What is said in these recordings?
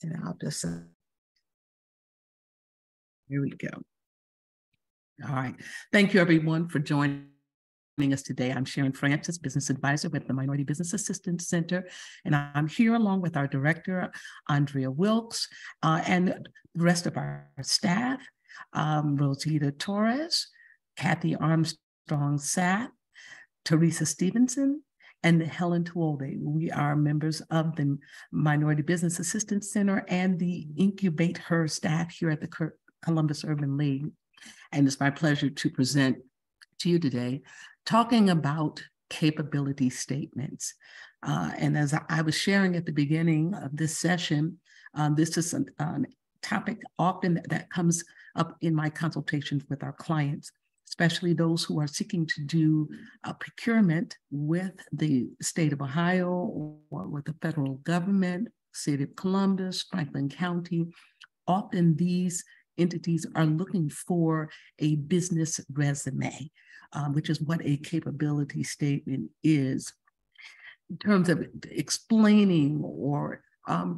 And I'll just, here we go. All right. Thank you, everyone, for joining us today. I'm Sharon Francis, Business Advisor with the Minority Business Assistance Center, and I'm here along with our Director, Andrea Wilkes, and the rest of our staff, Rosita Torres, Kathy Armstrong-Sapp, Teresa Stevenson, and Helen Tuolde. We are members of the Minority Business Assistance Center and the Incubate Her staff here at the Columbus Urban League. And it's my pleasure to present to you today talking about capability statements. And as I was sharing at the beginning of this session, this is a topic often that comes up in my consultations with our clients, especially those who are seeking to do procurement with the state of Ohio or with the federal government, City of Columbus, Franklin County. Often these entities are looking for a business resume, which is what a capability statement is, in terms of explaining or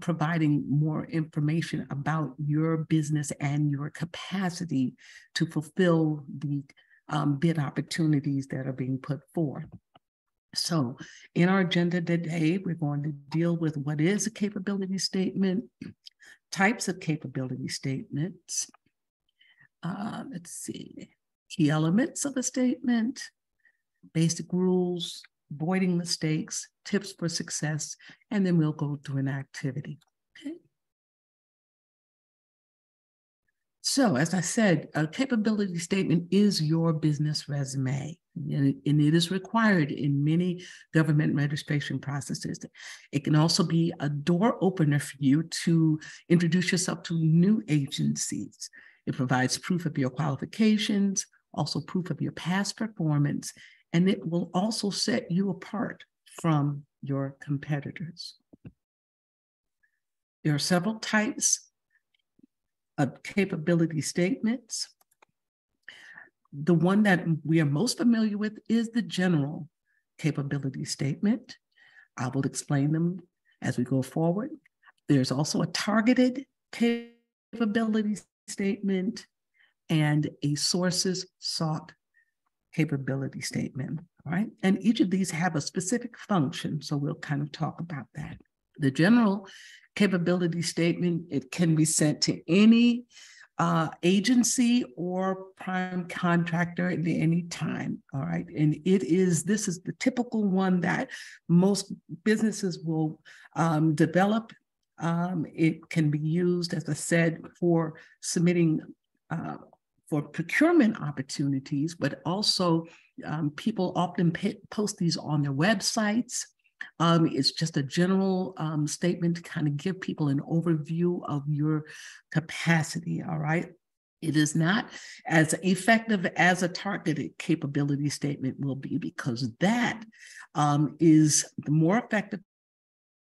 providing more information about your business and your capacity to fulfill the bid opportunities that are being put forth. So in our agenda today, we're going to deal with what is a capability statement, types of capability statements, let's see, key elements of a statement, basic rules, avoiding mistakes, tips for success, and then we'll go through an activity. Okay. So as I said, a capability statement is your business resume, and it is required in many government registration processes. It can also be a door opener for you to introduce yourself to new agencies. It provides proof of your qualifications, also proof of your past performance, and it will also set you apart from your competitors. There are several types of capability statements. The one that we are most familiar with is the general capability statement. I will explain them as we go forward. There's also a targeted capability statement and a sources sought capability statement, all right? And each of these have a specific function, so we'll kind of talk about that. The general capability statement, it can be sent to any agency or prime contractor at any time, all right? And this is the typical one that most businesses will develop. It can be used, as I said, for submitting for procurement opportunities, but also people often post these on their websites. It's just a general statement to kind of give people an overview of your capacity, all right? It is not as effective as a targeted capability statement will be, because that is the more effective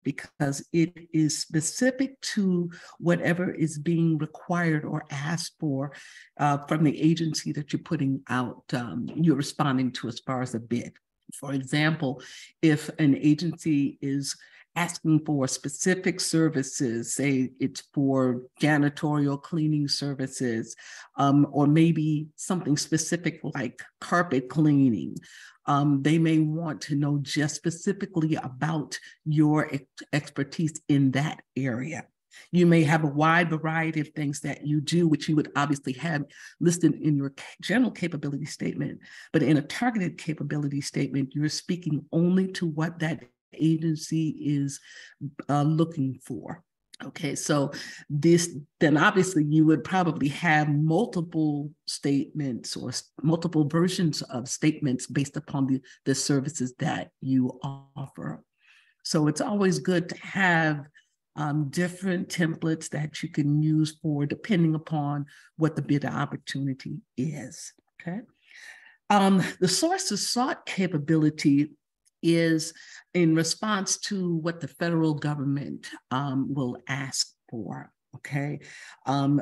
because it is specific to whatever is being required or asked for from the agency that you're putting out, you're responding to as far as a bid. For example, if an agency is asking for specific services, say it's for janitorial cleaning services, or maybe something specific like carpet cleaning, they may want to know just specifically about your expertise in that area. You may have a wide variety of things that you do, which you would obviously have listed in your general capability statement, but in a targeted capability statement, you're speaking only to what that agency is looking for. Okay, so then obviously you would probably have multiple statements or multiple versions of statements based upon the services that you offer. So it's always good to have different templates that you can use for depending upon what the bid opportunity is, okay? The sources sought capability is in response to what the federal government will ask for, Okay,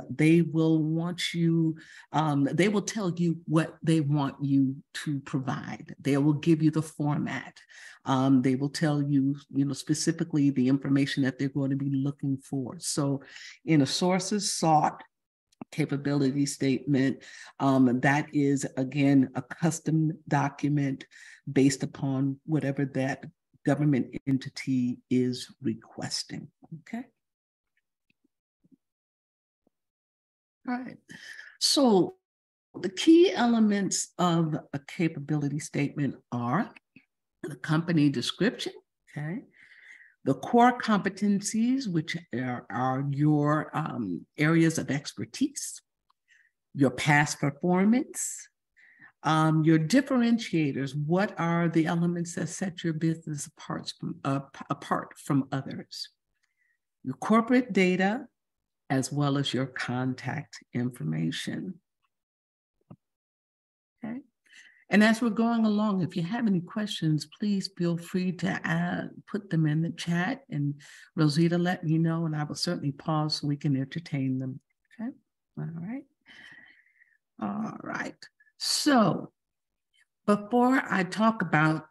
they will want you, they will tell you what they want you to provide. They will give you the format. They will tell you, specifically the information that they're going to be looking for. So in a sources sought capability statement, that is, again, a custom document based upon whatever that government entity is requesting. Okay. All right. So the key elements of a capability statement are the company description, okay, the core competencies, which are your areas of expertise, your past performance, your differentiators. What are the elements that set your business apart from others? Your corporate data, as well as your contact information. Okay. And as we're going along, if you have any questions, please feel free to put them in the chat, and Rosita, let me know, and I will certainly pause so we can entertain them. Okay. All right. All right. So before I talk about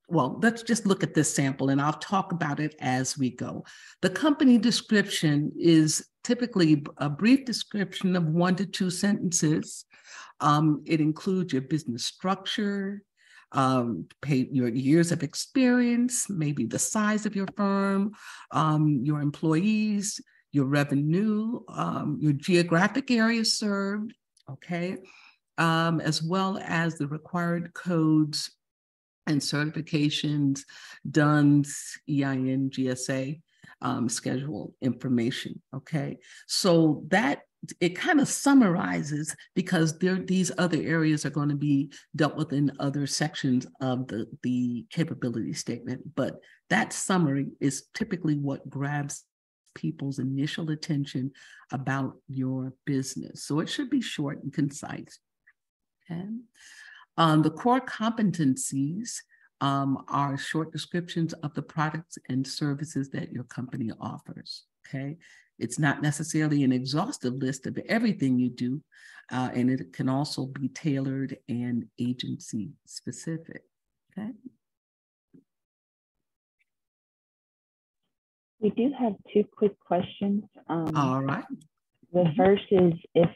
let's just look at this sample and I'll talk about it as we go. The company description is typically a brief description of 1 to 2 sentences. It includes your business structure, your years of experience, maybe the size of your firm, your employees, your revenue, your geographic area served, okay, as well as the required codes and certifications, DUNS, EIN, GSA, schedule information, okay? So that, it kind of summarizes, because these other areas are going to be dealt with in other sections of the capability statement, but that summary is typically what grabs people's initial attention about your business. So it should be short and concise. Okay. The core competencies are short descriptions of the products and services that your company offers. Okay. It's not necessarily an exhaustive list of everything you do, and it can also be tailored and agency specific. Okay. We do have 2 quick questions. All right. The first is if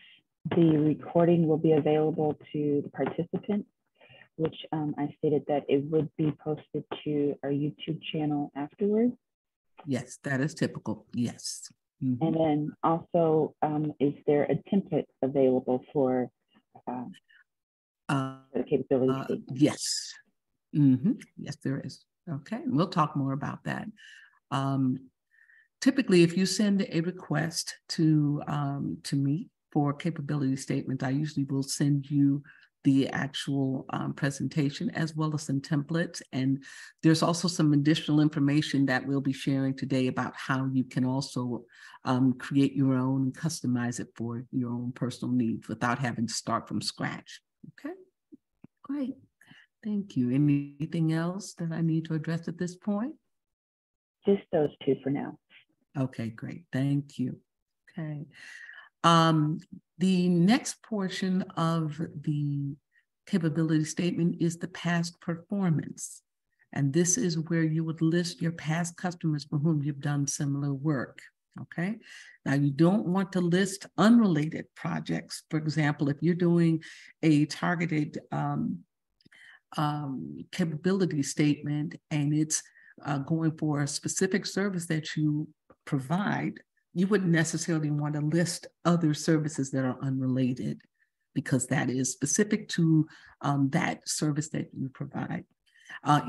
the recording will be available to the participants, which I stated that it would be posted to our YouTube channel afterwards. Yes, that is typical. Yes. Mm-hmm. And then also, is there a template available for the capability statement? Yes. Mm-hmm. Yes, there is. Okay, we'll talk more about that. Typically, if you send a request to me for capability statement, I usually will send you the actual presentation as well as some templates. And there's also some additional information that we'll be sharing today about how you can also create your own and customize it for your own personal needs without having to start from scratch. Okay, great. Thank you. Anything else that I need to address at this point? Just those 2 for now. Okay, great. Thank you. Okay. The next portion of the capability statement is the past performance. And this is where you would list your past customers for whom you've done similar work. Okay. Now, you don't want to list unrelated projects. For example, if you're doing a targeted capability statement and it's going for a specific service that you provide, you wouldn't necessarily want to list other services that are unrelated, because that is specific to that service that you provide.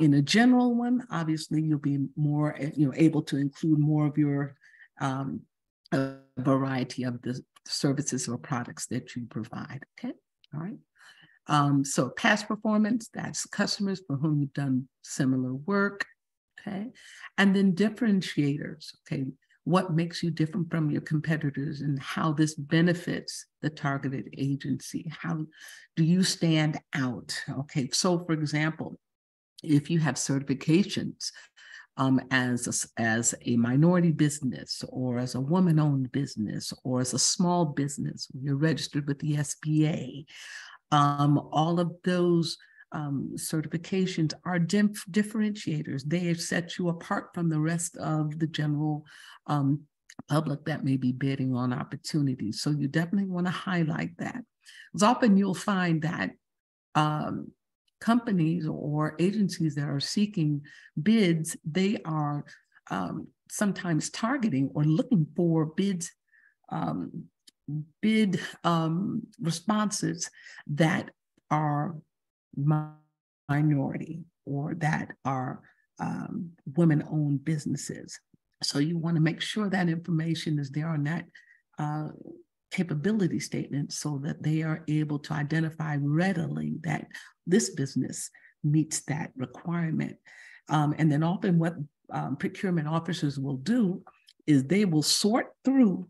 In a general one, obviously, you'll be more able to include more of your a variety of the services or products that you provide. Okay, all right. So past performance, that's customers for whom you've done similar work. Okay, and then differentiators. Okay. What makes you different from your competitors and how this benefits the targeted agency? How do you stand out? Okay, so for example, if you have certifications, as a minority business, or as a woman-owned business, or as a small business, you're registered with the SBA. All of those certifications are differentiators. They set you apart from the rest of the general public that may be bidding on opportunities. So you definitely want to highlight that. Because often you'll find that companies or agencies that are seeking bids, they are sometimes targeting or looking for bids, responses that are minority or that are women-owned businesses. So you want to make sure that information is there on that capability statement so that they are able to identify readily that this business meets that requirement. And then often what procurement officers will do is they will sort through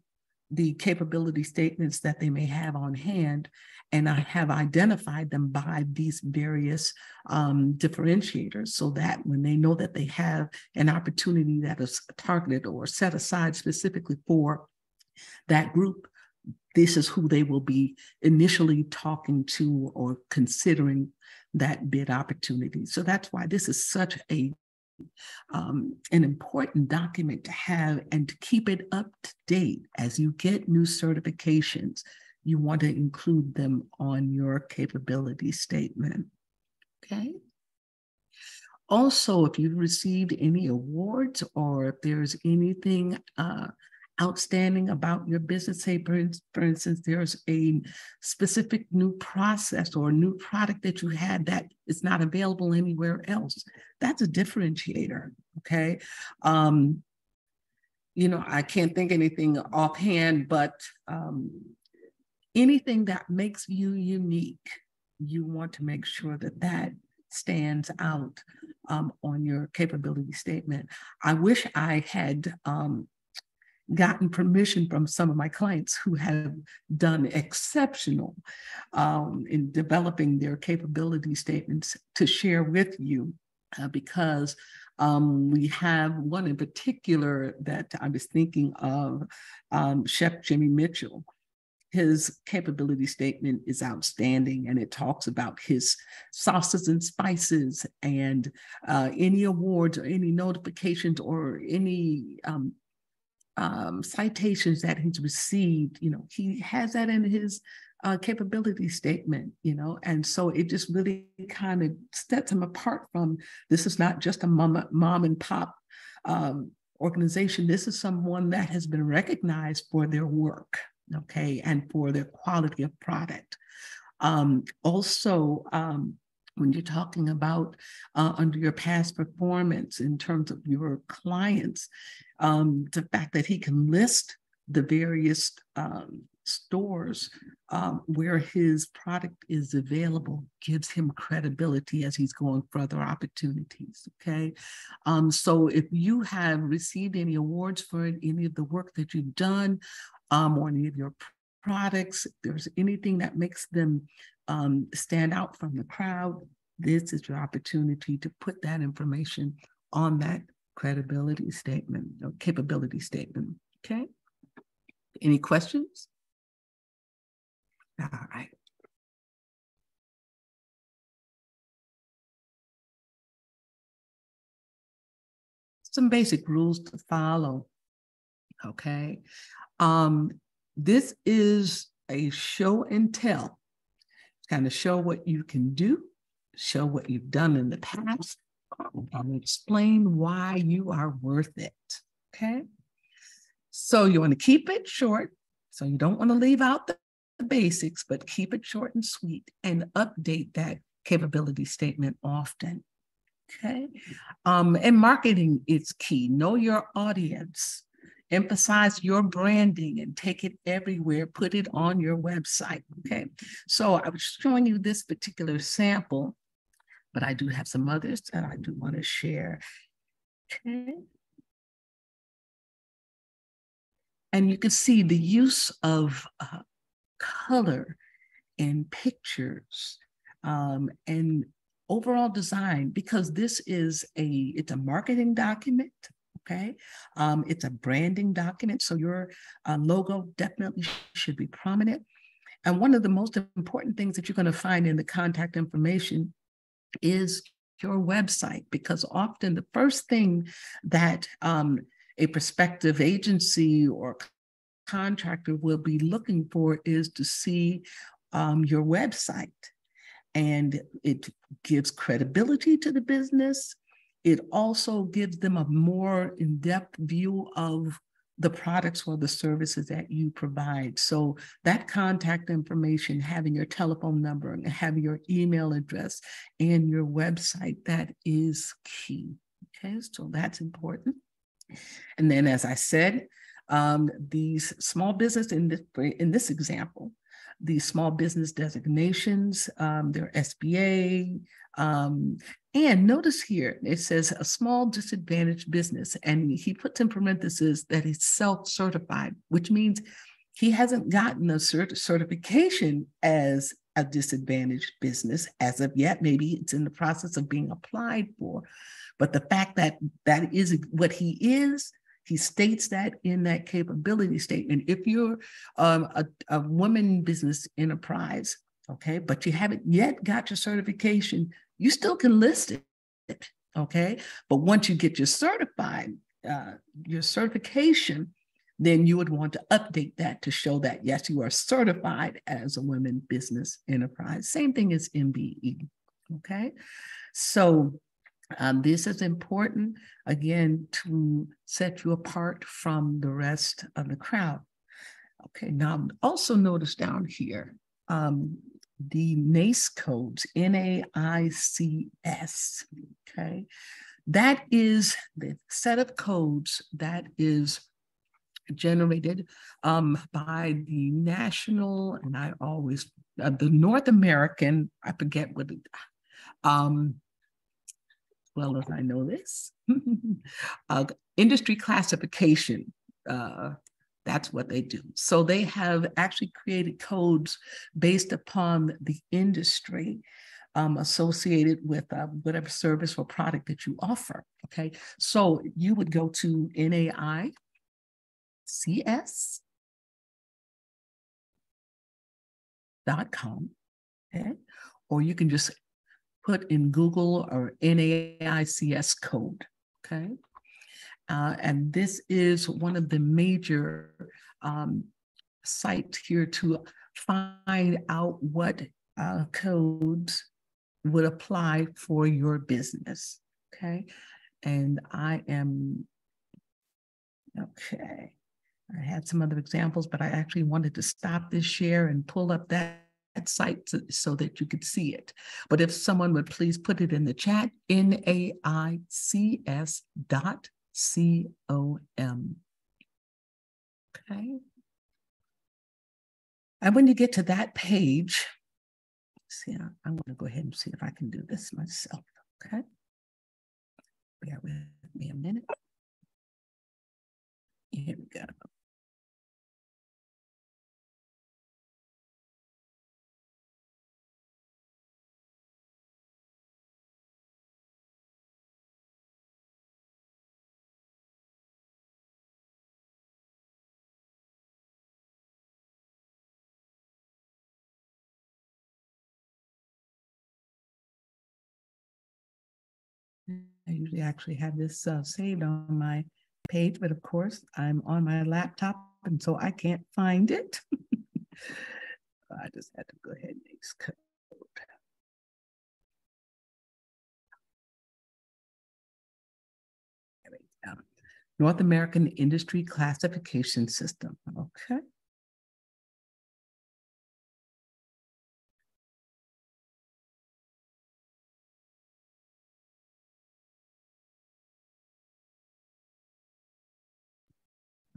the capability statements that they may have on hand, and I have identified them by these various differentiators, so that when they know that they have an opportunity that is targeted or set aside specifically for that group, this is who they will be initially talking to or considering that bid opportunity. So that's why this is such an important document to have and to keep it up to date. As you get new certifications, you want to include them on your capability statement, okay? Also, if you've received any awards or if there's anything outstanding about your business, say for instance, there's a specific new process or new product that you had that is not available anywhere else, that's a differentiator, okay? You know, I can't think anything offhand, but anything that makes you unique, you want to make sure that that stands out on your capability statement. I wish I had gotten permission from some of my clients who have done exceptional in developing their capability statements to share with you, because we have one in particular that I was thinking of, Chef Jimmy Mitchell. His capability statement is outstanding, and it talks about his sauces and spices, and any awards or any notifications or any citations that he's received. You know, he has that in his capability statement, you know, and so it just really kind of sets him apart from, this is not just a mom and pop organization. This is someone that has been recognized for their work, okay, and for their quality of product. Also, when you're talking about under your past performance in terms of your clients, the fact that he can list the various stores where his product is available gives him credibility as he's going for other opportunities, okay? So if you have received any awards for any of the work that you've done, or any of your products, if there's anything that makes them stand out from the crowd, this is your opportunity to put that information on that credibility statement or capability statement, okay? Any questions? All right. Some basic rules to follow, okay? This is a show and tell, kind of show what you can do, show what you've done in the past, and explain why you are worth it, okay? So you want to keep it short, so you don't want to leave out the basics, but keep it short and sweet and update that capability statement often, okay? And marketing is key. Know your audience. Emphasize your branding and take it everywhere. Put it on your website, okay? So I was showing you this particular sample, but I do have some others that I do want to share, okay? And you can see the use of color and pictures and overall design, because this is it's a marketing document. Okay, it's a branding document, so your logo definitely should be prominent. And one of the most important things that you're going to find in the contact information is your website, because often the first thing that a prospective agency or contractor will be looking for is to see your website. And it gives credibility to the business. It also gives them a more in-depth view of the products or the services that you provide. So that contact information, having your telephone number and having your email address and your website, that is key. Okay, so that's important. And then, as I said, these small business in this example, these small business designations, their SBA, and notice here, it says a small disadvantaged business, and he puts in parentheses that it's self-certified, which means he hasn't gotten a certification as a disadvantaged business as of yet. Maybe it's in the process of being applied for, but the fact that that is what he is, he states that in that capability statement. If you're a woman business enterprise, okay, but you haven't yet got your certification, you still can list it, okay? But once you get your certification, then you would want to update that to show that, yes, you are certified as a women business enterprise. Same thing as MBE, okay? So this is important, again, to set you apart from the rest of the crowd. Okay, now also notice down here, the NAICS codes, NAICS, okay? That is the set of codes that is generated by the national, and I always, the North American, I forget what it, well as I know this, industry classification, that's what they do. So they have actually created codes based upon the industry associated with whatever service or product that you offer, okay? So you would go to NAICS.com, okay? Or you can just put in Google or NAICS code, okay? And this is one of the major sites here to find out what codes would apply for your business, okay? And I am, okay. I had some other examples, but I actually wanted to stop this share and pull up that site so that you could see it. But if someone would please put it in the chat, NAICS.com. Okay. And when you get to that page, see, I'm going to go ahead and see if I can do this myself. Okay. Bear with me a minute. Here we go. I usually actually have this saved on my page, but of course I'm on my laptop and so I can't find it. I just had to go ahead and use code. There we go. North American Industry Classification System, okay.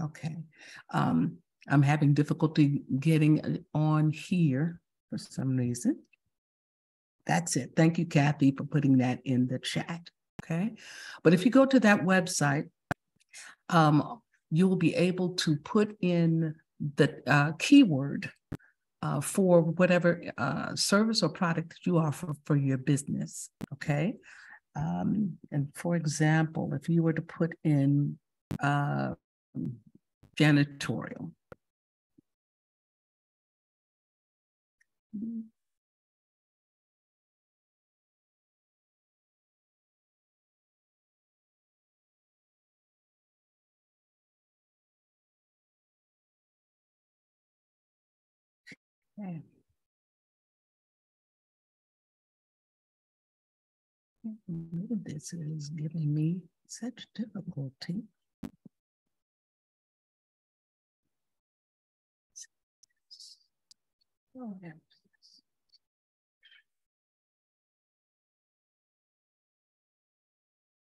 Okay, I'm having difficulty getting on here for some reason. That's it. Thank you, Kathy, for putting that in the chat. Okay, but if you go to that website, you will be able to put in the keyword for whatever service or product that you offer for your business, okay? And for example, if you were to put in janitorial. Okay. Maybe this is giving me such difficulty. Oh, yeah.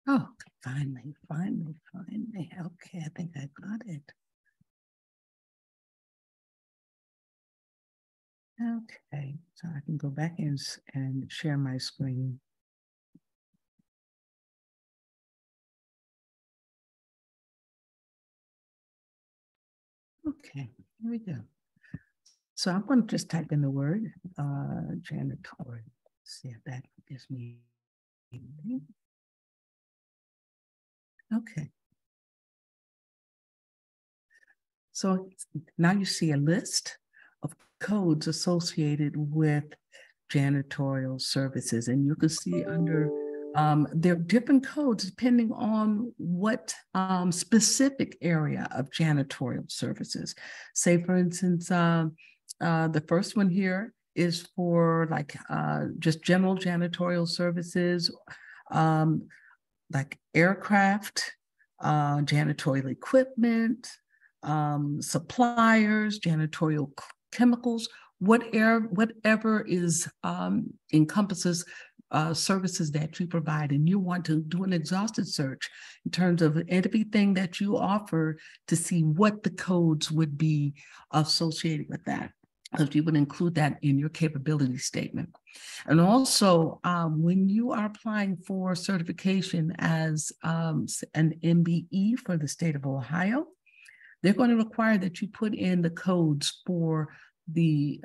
Oh, finally. Okay, I think I got it. Okay, so I can go back and share my screen. Okay, here we go. So I'm going to just type in the word janitorial. See if that gives me anything. Okay. So now you see a list of codes associated with janitorial services, and you can see under there are different codes depending on what specific area of janitorial services. Say, for instance, the first one here is for like just general janitorial services, like aircraft, janitorial equipment, suppliers, janitorial chemicals, whatever is encompasses services that you provide, and you want to do an exhaustive search in terms of everything that you offer to see what the codes would be associated with that. Because you would include that in your capability statement. And also, when you are applying for certification as an MBE for the state of Ohio, they're going to require that you put in the codes for the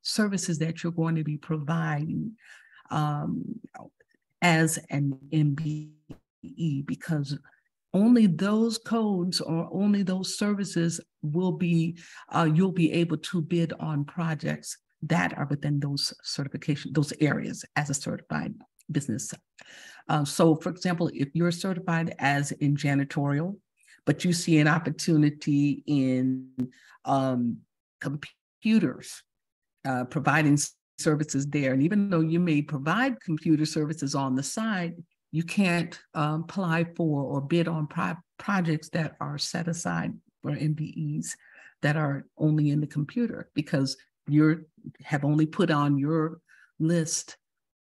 services that you're going to be providing as an MBE, because only those codes or only those services will be, you'll be able to bid on projects that are within those certification, those areas as a certified business. So for example, if you're certified as in janitorial, but you see an opportunity in computers, providing services there, and even though you may provide computer services on the side, you can't apply for or bid on projects that are set aside for MBEs that are only in the computer, because you have only put on your list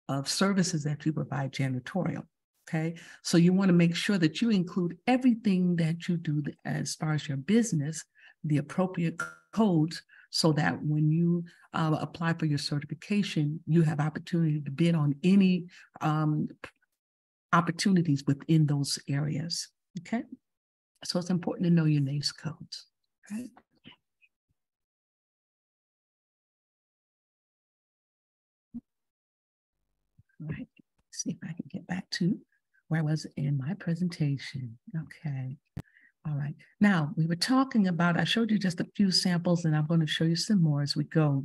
of services that you provide janitorial. Okay, so you want to make sure that you include everything that you do as far as your business, the appropriate codes, so that when you apply for your certification, you have opportunity to bid on any opportunities within those areas. Okay, so it's important to know your NAICS codes. Right. All right. Let's see if I can get back to where I was in my presentation. Okay. All right. Now, we were talking about, I showed you just a few samples, and I'm going to show you some more as we go.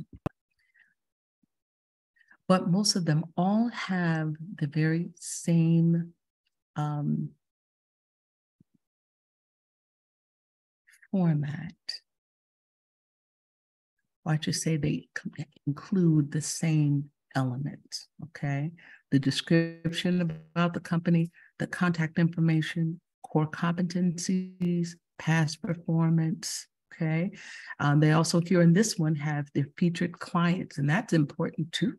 But most of them all have the very same format. Or I should say they include the same elements, okay? The description about the company, the contact information, core competencies, past performance, okay? They also here in this one have their featured clients, and that's important too,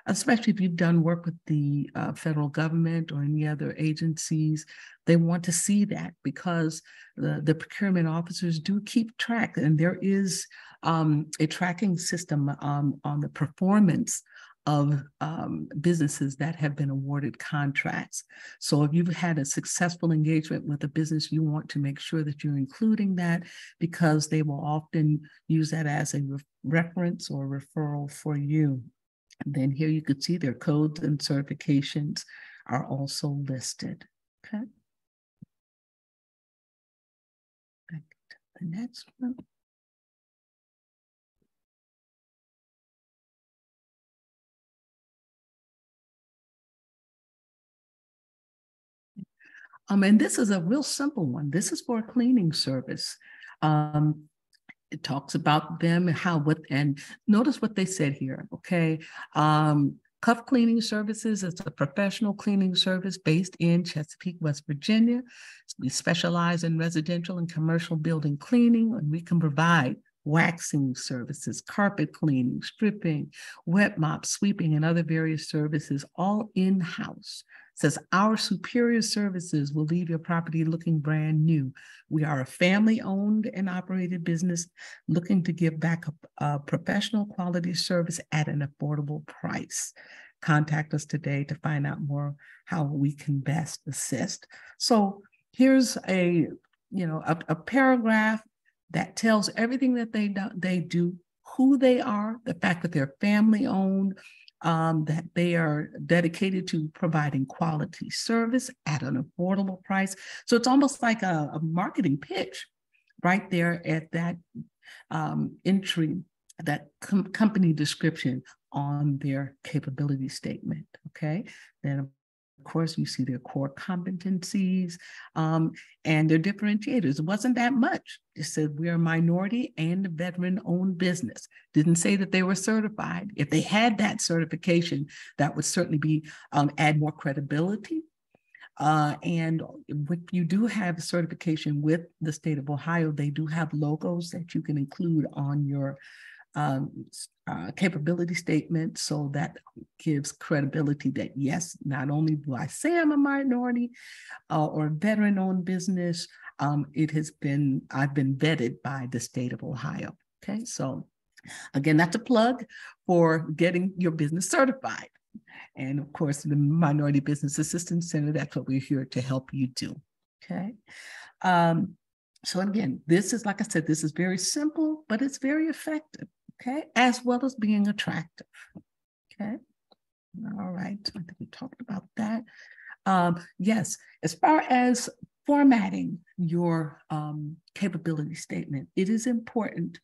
especially if you've done work with the federal government or any other agencies. They want to see that, because the procurement officers do keep track, and there is a tracking system on the performance of businesses that have been awarded contracts. So if you've had a successful engagement with a business, you want to make sure that you're including that, because they will often use that as a reference or referral for you. And then here you could see their codes and certifications are also listed. Okay. Back to the next one. And this is a real simple one. This is for a cleaning service. It talks about them and and notice what they said here, okay? Cuff Cleaning Services is a professional cleaning service based in Chesapeake, West Virginia. We specialize in residential and commercial building cleaning, and we can provide waxing services, carpet cleaning, stripping, wet mop, sweeping, and other various services, all in-house. It says our superior services will leave your property looking brand new. We are a family-owned and operated business looking to give back a professional quality service at an affordable price. Contact us today to find out more how we can best assist. So here's a paragraph that tells everything that they do, who they are, the fact that they're family-owned, that they are dedicated to providing quality service at an affordable price. So it's almost like a marketing pitch right there at that entry, that company description on their capability statement, okay? Then of course, you see their core competencies and their differentiators. It wasn't that much. It said we're a minority and veteran-owned business. Didn't say that they were certified. If they had that certification, that would certainly be add more credibility. And if you do have certification with the state of Ohio, they do have logos that you can include on your capability statement, so that gives credibility that yes, not only do I say I'm a minority or veteran-owned business, I've been vetted by the state of Ohio. Okay, so again, that's a plug for getting your business certified. And of course, the Minority Business Assistance Center, that's what we're here to help you do. Okay. So again, this is, like I said, this is very simple, but it's very effective. Okay, as well as being attractive. Okay, all right, I think we talked about that. Yes, as far as formatting your capability statement, it is important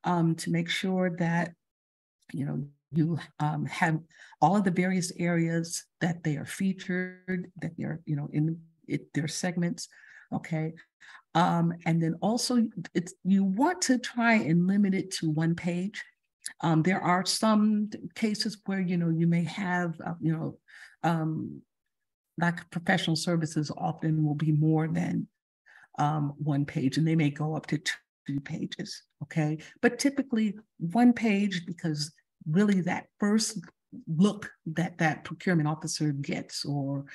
to make sure that you have all of the various areas that they are featured, that they're in their segments. Okay. And then also you want to try and limit it to one page. There are some cases where, you may have, like professional services often will be more than one page, and they may go up to 2 pages. Okay. But typically 1 page, because really that first look that procurement officer gets, or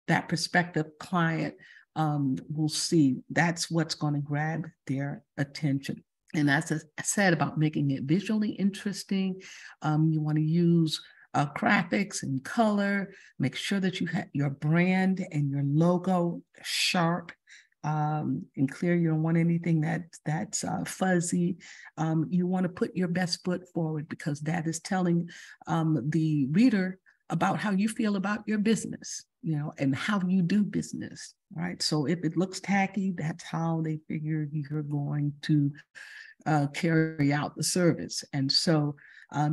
that prospective client will see, that's what's going to grab their attention. And as I said about making it visually interesting, you want to use graphics and color. Make sure that you have your brand and your logo sharp and clear. You don't want anything that's fuzzy. You want to put your best foot forward, because that is telling the reader about how you feel about your business, and how you do business, right? So if it looks tacky, that's how they figure you're going to carry out the service. And so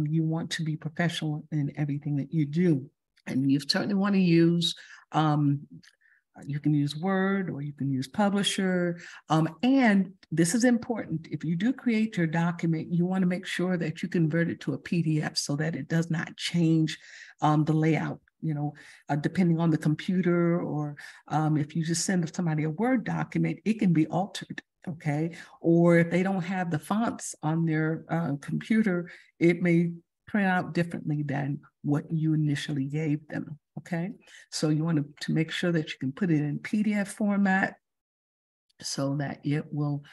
you want to be professional in everything that you do. And you certainly want to use, you can use Word, or you can use Publisher. And this is important. If you do create your document, you want to make sure that you convert it to a PDF so that it does not change the layout, depending on the computer, or if you just send somebody a Word document, it can be altered. Okay. Or if they don't have the fonts on their computer, it may print out differently than what you initially gave them. Okay. So you want to make sure that you can put it in PDF format so that it will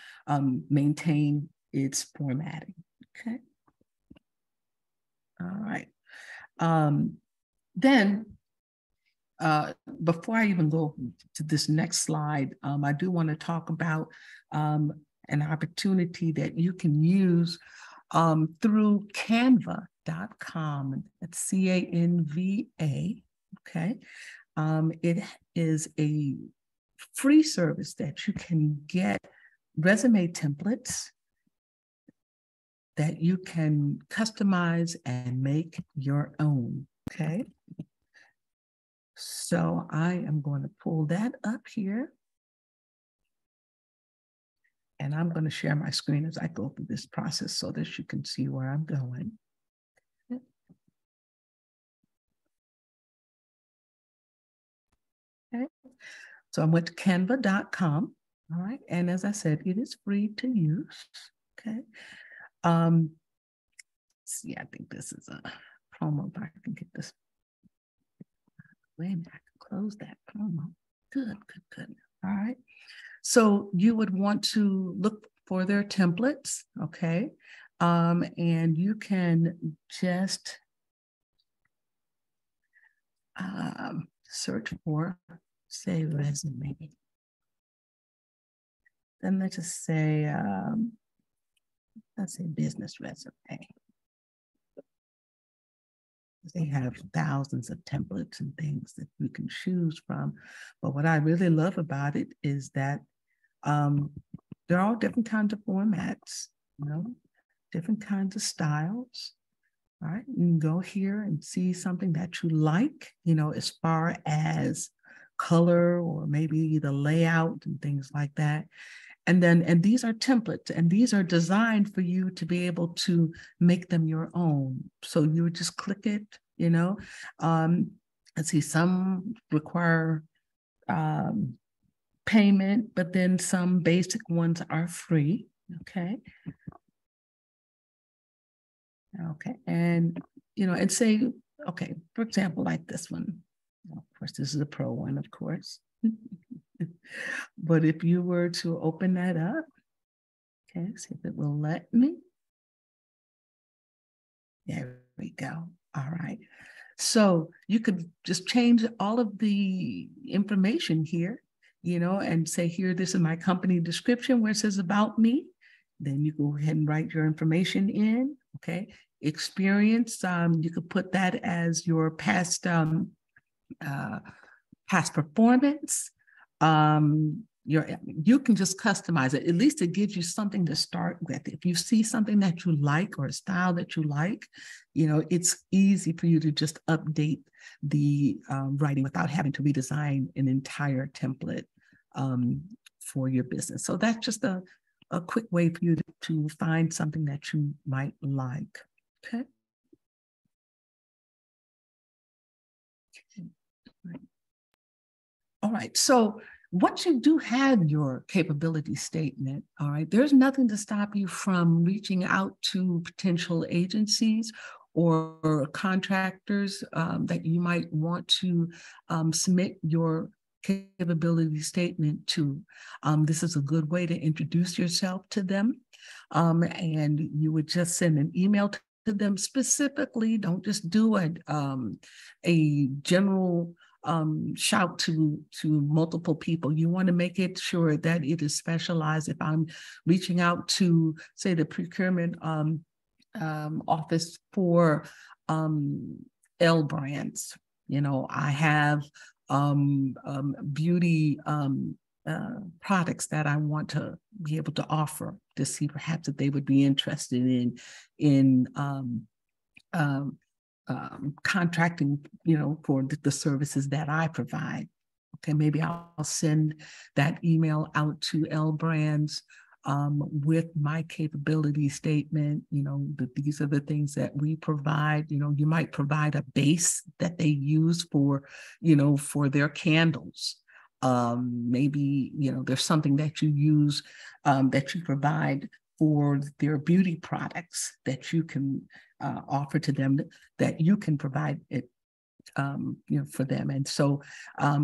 maintain its formatting. Okay. All right. Then, before I even go to this next slide, I do want to talk about an opportunity that you can use through canva.com. It's C-A-N-V-A, okay? It is a free service that you can get resume templates that you can customize and make your own, okay? So I am going to pull that up here. And I'm going to share my screen as I go through this process so that you can see where I'm going. Okay. So I went to canva.com. All right. And as I said, it is free to use. Okay. See, I think this is a promo. If I can get this. Wait a minute, I can close that promo. Good. All right. So you would want to look for their templates, okay? And you can just search for, say, resume. Then let's just say, let's say business resume. They have thousands of templates and things that you can choose from. But what I really love about it is that they're all different kinds of formats, you know, different kinds of styles. All right, you can go here and see something that you like, you know, as far as color or maybe the layout and things like that. And these are templates, and these are designed for you to be able to make them your own. So you would just click it, you know. Let's see, some require payment, but then some basic ones are free, okay? Okay, and, you know, and say, okay, for example, like this one. Of course, this is a pro one, of course. But if you were to open that up, okay, see if it will let me. There we go. All right. So you could just change all of the information here, you know, and say, here, this is my company description where it says about me. Then you go ahead and write your information in, okay? Experience, you could put that as your past performance. You can just customize it. At least it gives you something to start with. If you see something that you like or a style that you like, you know, it's easy for you to just update the writing without having to redesign an entire template for your business. So that's just a quick way for you to find something that you might like. Okay. All right. So once you do have your capability statement, all right, there's nothing to stop you from reaching out to potential agencies or contractors that you might want to submit your capability statement to. This is a good way to introduce yourself to them. And you would just send an email to them specifically. Don't just do a general shout to multiple people. You want to make it sure that it is specialized. If I'm reaching out to, say, the procurement office for L brands, you know, I have beauty products that I want to be able to offer to see perhaps if they would be interested in contracting, you know, for the services that I provide. Okay, maybe I'll send that email out to L Brands with my capability statement. You know, these are the things that we provide. You know, you might provide a base that they use for, you know, for their candles. Maybe, you know, there's something that you use that you provide for their beauty products that you can offer to them, that you can provide it, you know, for them. And so a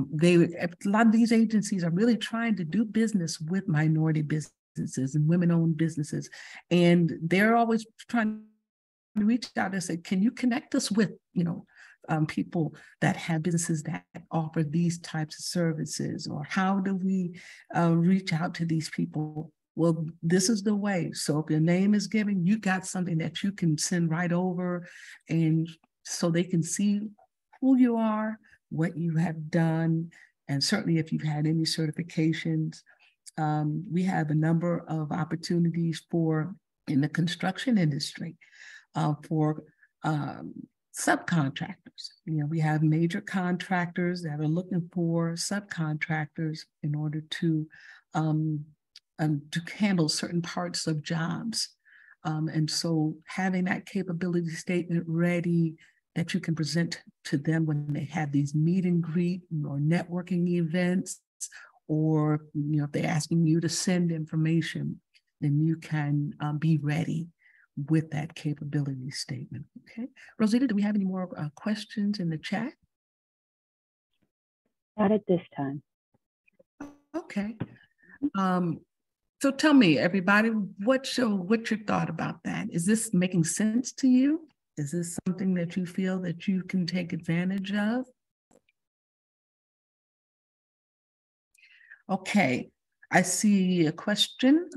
lot of these agencies are really trying to do business with minority businesses and women-owned businesses, and they're always trying to reach out and say, can you connect us with, you know, people that have businesses that offer these types of services? Or how do we reach out to these people? Well, this is the way. So if your name is given, you got something that you can send right over, and so they can see who you are, what you have done, and certainly if you've had any certifications. We have a number of opportunities in the construction industry for subcontractors. We have major contractors that are looking for subcontractors in order to handle certain parts of jobs. And so having that capability statement ready that you can present to them when they have these meet and greet or networking events, or if they're asking you to send information, then you can be ready with that capability statement. Okay, Rosita, do we have any more questions in the chat? Not at this time. Okay. So tell me, everybody, what's your thought about that? Is this making sense to you? Is this something that you feel that you can take advantage of? Okay, I see a question.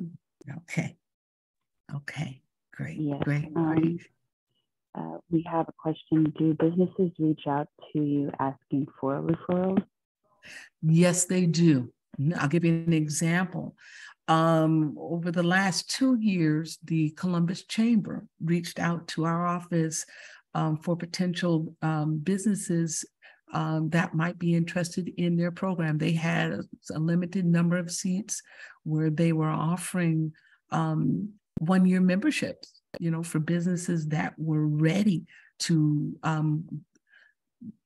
Okay, great, yes. great. We have a question. Do businesses reach out to you asking for referrals? Yes, they do. I'll give you an example. Over the last 2 years, the Columbus Chamber reached out to our office for potential businesses that might be interested in their program. They had a limited number of seats where they were offering 1-year memberships, for businesses that were ready to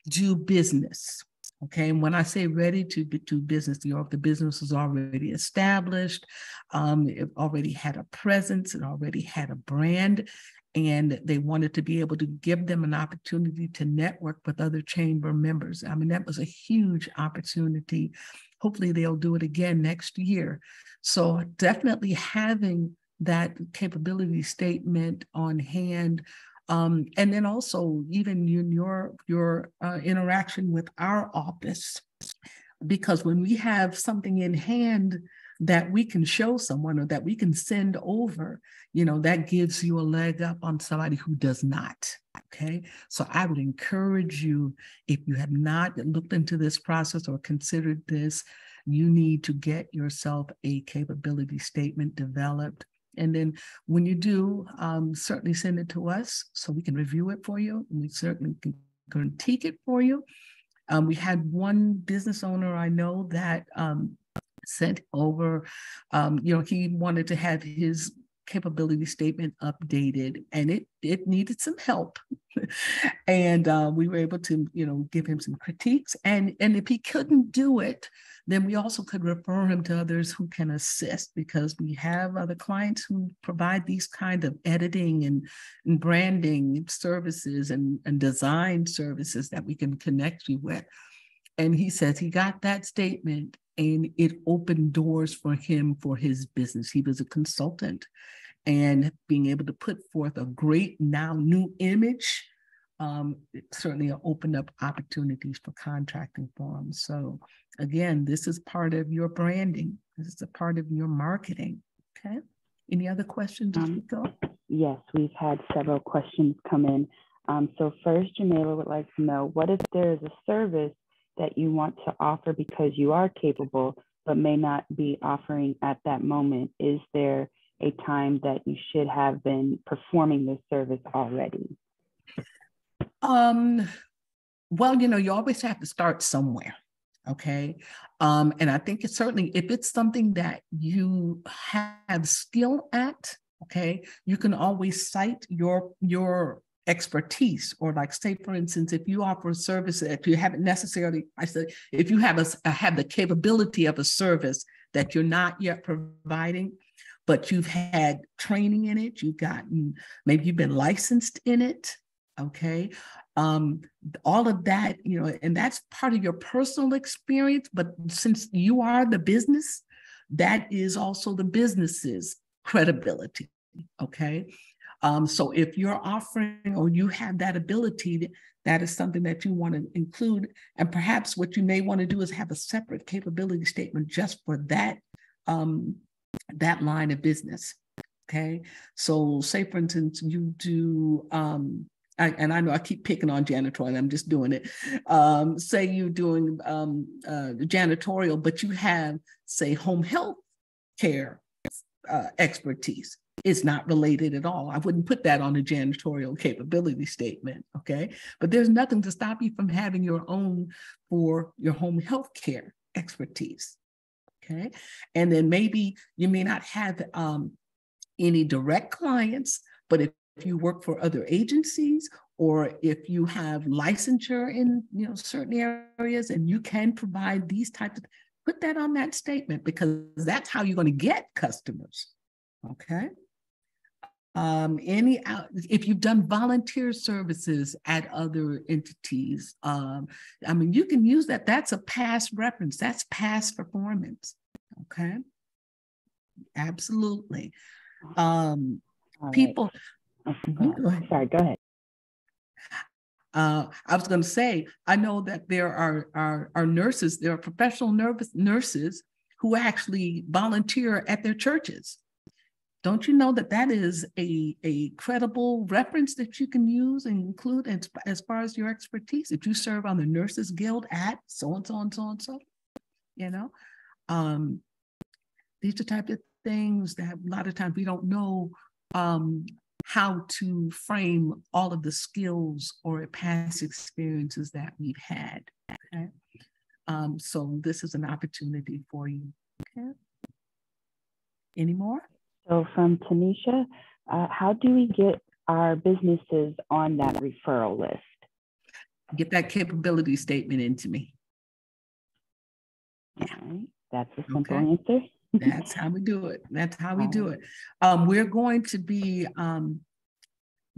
do business. Okay, and when I say ready to do business, if the business was already established, it already had a presence, it already had a brand, and they wanted to be able to give them an opportunity to network with other chamber members. I mean, that was a huge opportunity. Hopefully they'll do it again next year. So definitely having that capability statement on hand. And then also even in your interaction with our office, because when we have something in hand that we can show someone or that we can send over, that gives you a leg up on somebody who does not. Okay, so I would encourage you, if you have not looked into this process or considered this, you need to get yourself a capability statement developed. And then when you do, certainly send it to us so we can review it for you. And we certainly can critique it for you. We had one business owner I know that sent over, he wanted to have his capability statement updated, and it needed some help. And we were able to, give him some critiques. And if he couldn't do it, then we also could refer him to others who can assist, because we have other clients who provide these kind of editing and branding services and design services that we can connect you with. And he says he got that statement and it opened doors for him for his business. He was a consultant, and being able to put forth a great now new image, it certainly opened up opportunities for contracting for him. So again, this is part of your branding. This is a part of your marketing. Okay. Any other questions as we go? Yes, we've had several questions come in. So first, Jamila would like to know, what if there is a service that you want to offer because you are capable, but may not be offering at that moment? Is there a time that you should have been performing this service already? Well, you always have to start somewhere. Okay. And I think it's certainly, if it's something that you have skill at, okay, you can always cite your expertise. Or like, say, for instance, if you offer a service that you haven't necessarily, if you have the capability of a service that you're not yet providing, but you've had training in it, maybe you've been licensed in it. Okay. All of that, and that's part of your personal experience, but since you are the business, that is also the business's credibility. Okay. So if you're offering or you have that ability, that is something that you want to include. And perhaps what you may want to do is have a separate capability statement just for that, that line of business. Okay. So say, for instance, you do, and I know I keep picking on janitorial, I'm just doing it. Say you're doing janitorial, but you have, say, home health care expertise. It's not related at all. I wouldn't put that on a janitorial capability statement, okay? But there's nothing to stop you from having your own for your home health care expertise, okay? And then maybe you may not have any direct clients, but if you work for other agencies or if you have licensure in certain areas and you can provide these types of, put that on that statement because that's how you're going to get customers, okay? If you've done volunteer services at other entities, I mean, you can use that. That's a past reference. That's past performance, okay? Absolutely. People. Right. Go ahead. Sorry, go ahead. I was going to say, I know that there are nurses, there are professional nurses who actually volunteer at their churches. Don't you know that that is a credible reference that you can use and include as far as your expertise? If you serve on the Nurses Guild at so and so and so and so, these are the type of things that a lot of times we don't know how to frame all of the skills or past experiences that we've had. Okay, so this is an opportunity for you. Okay, any more? So from Tanisha, how do we get our businesses on that referral list? Get that capability statement into me. Yeah. All right. That's a simple answer. That's how we do it. That's how we do it. We're going to be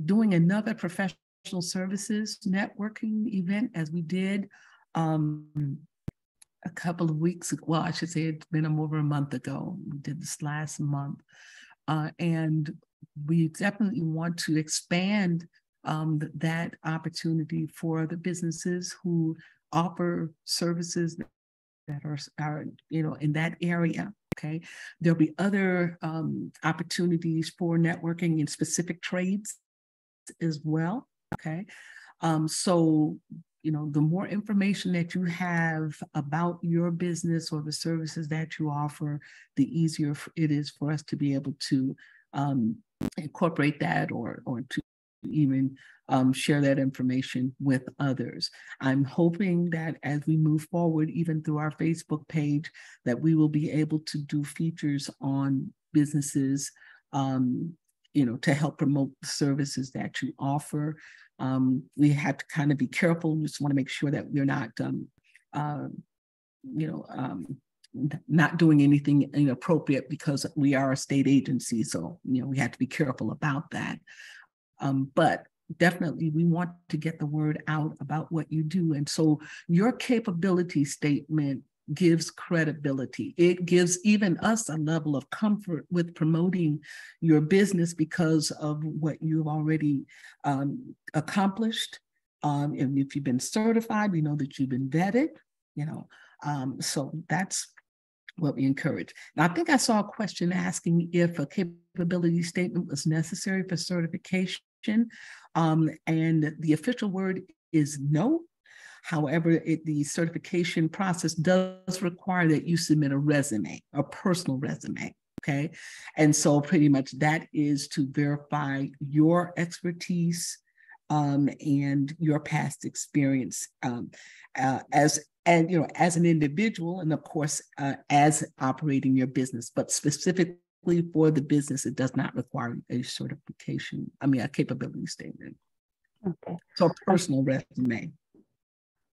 doing another professional services networking event as we did a couple of weeks ago. Well, I should say it's been over a month ago. We did this last month. And we definitely want to expand that opportunity for the businesses who offer services that are in that area. Okay, there'll be other opportunities for networking in specific trades as well. Okay, so the more information that you have about your business or the services that you offer, the easier it is for us to be able to incorporate that or to even share that information with others. I'm hoping that as we move forward, even through our Facebook page, that we will be able to do features on businesses, to help promote the services that you offer. We have to kind of be careful. We just want to make sure that we're not, not doing anything inappropriate because we are a state agency. So, we have to be careful about that. But definitely we want to get the word out about what you do. And so your capability statement gives credibility. It gives even us a level of comfort with promoting your business because of what you've already accomplished. And if you've been certified, we know that you've been vetted, so that's what we encourage. Now, I think I saw a question asking if a capability statement was necessary for certification. And the official word is no. However, the certification process does require that you submit a resume, a personal resume, okay? And so pretty much that is to verify your expertise and your past experience as an individual, and of course, as operating your business, but specifically for the business, it does not require a capability statement. Okay. So a personal resume.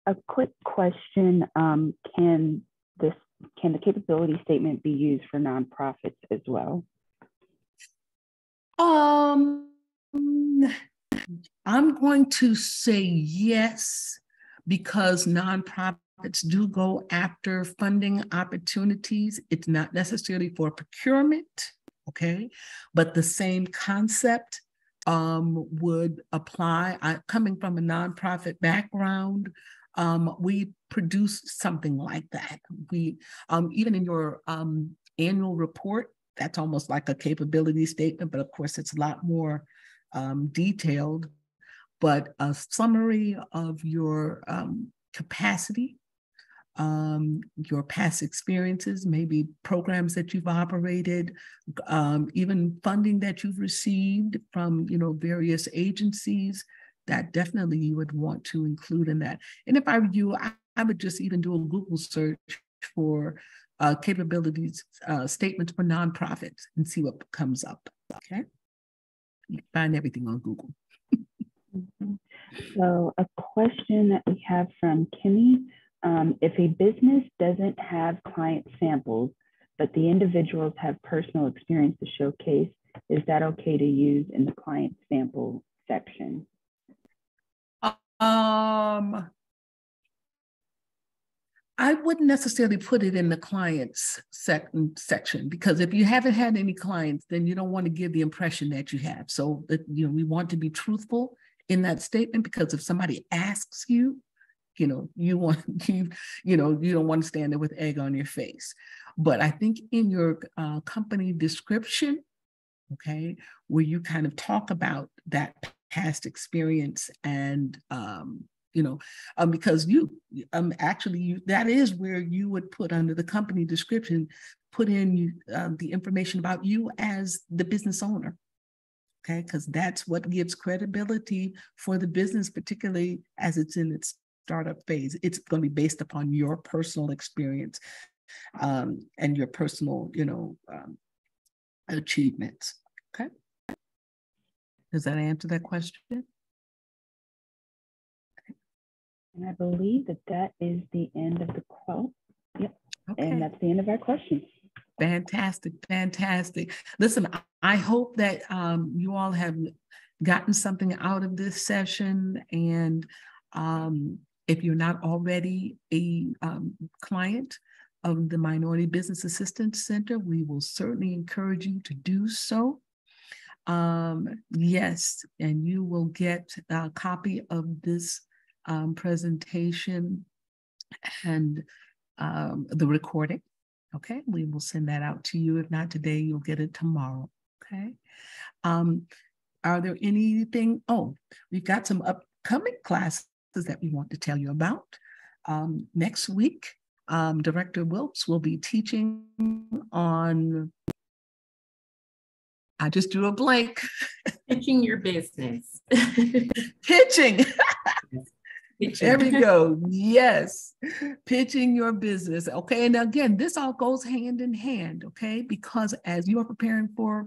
A quick question, can the capability statement be used for nonprofits as well? I'm going to say yes, because nonprofits do go after funding opportunities. It's not necessarily for procurement, okay? But the same concept. would apply. Coming from a nonprofit background, we produce something like that. We even in your annual report, that's almost like a capability statement, but of course it's a lot more detailed. But a summary of your capacity, your past experiences, maybe programs that you've operated, even funding that you've received from, various agencies, that definitely you would want to include in that. And if I were you, I would just even do a Google search for capabilities statements for nonprofits and see what comes up. Okay, you can find everything on Google. Mm-hmm. So a question that we have from Kimmy. If a business doesn't have client samples, but the individuals have personal experience to showcase, is that okay to use in the client sample section? I wouldn't necessarily put it in the clients section, because if you haven't had any clients, then you don't want to give the impression that you have. So that, we want to be truthful in that statement, because if somebody asks you, you don't want to stand there with egg on your face. But I think in your company description, okay, where you kind of talk about that past experience and because that is where you would put under the company description, put in the information about you as the business owner. Okay, because that's what gives credibility for the business, particularly as it's in its startup phase. It's going to be based upon your personal experience and your personal, achievements. Okay. Does that answer that question? And I believe that is the end of the quote. Yep. Okay. And that's the end of our questions. Fantastic. Listen, I hope that you all have gotten something out of this session. And if you're not already a client of the Minority Business Assistance Center, we will certainly encourage you to do so. Yes, and you will get a copy of this presentation and the recording. Okay, we will send that out to you. If not today, you'll get it tomorrow. Okay. Are there anything? Oh, we've got some upcoming classes that we want to tell you about. Next week, Director Wilkes will be teaching on, I just drew a blank. Pitching your business. Pitching. There we go. Yes. Pitching your business. Okay. And again, this all goes hand in hand. Okay. Because as you are preparing for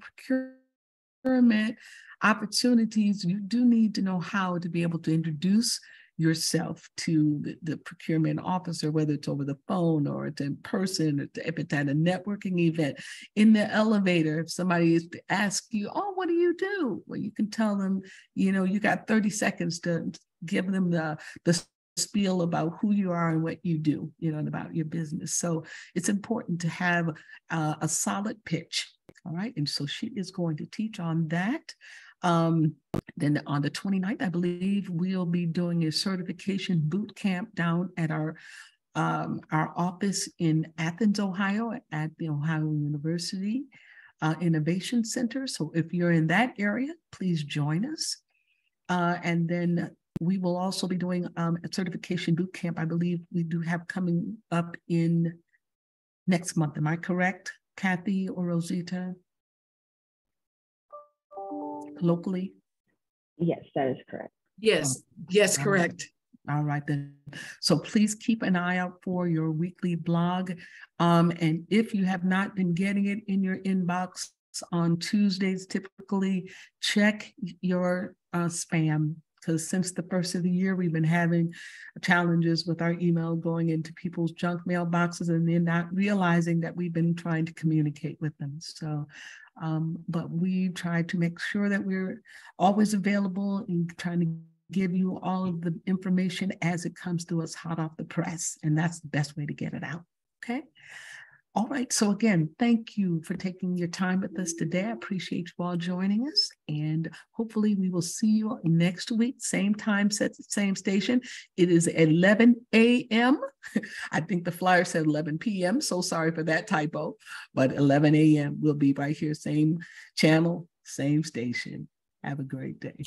procurement opportunities, you do need to know how to be able to introduce yourself to the procurement officer, whether it's over the phone or it's in person, or if it's at a networking event, in the elevator. If somebody is to ask you, oh, what do you do? Well, you can tell them, you got 30 seconds to give them the spiel about who you are and what you do, and about your business. So it's important to have a solid pitch. All right. And so she is going to teach on that. Then on the 29th, I believe we'll be doing a certification boot camp down at our office in Athens, Ohio, at the Ohio University Innovation Center. So if you're in that area, please join us. And then we will also be doing a certification boot camp. I believe we do have coming up in next month. Am I correct, Kathy or Rosita? Locally? Yes, that is correct. Yes, correct. All right then. So please keep an eye out for your weekly blog. And if you have not been getting it in your inbox on Tuesdays, typically check your spam, because since the first of the year, we've been having challenges with our email going into people's junk mailboxes, and they're not realizing that we've been trying to communicate with them. So, but we try to make sure that we're always available and trying to give you all of the information as it comes to us hot off the press. And that's the best way to get it out. Okay. All right. So again, thank you for taking your time with us today. I appreciate you all joining us. And hopefully we will see you next week, same time, same station. It is 11 a.m. I think the flyer said 11 p.m. So sorry for that typo, but 11 a.m. We'll be right here, same channel, same station. Have a great day.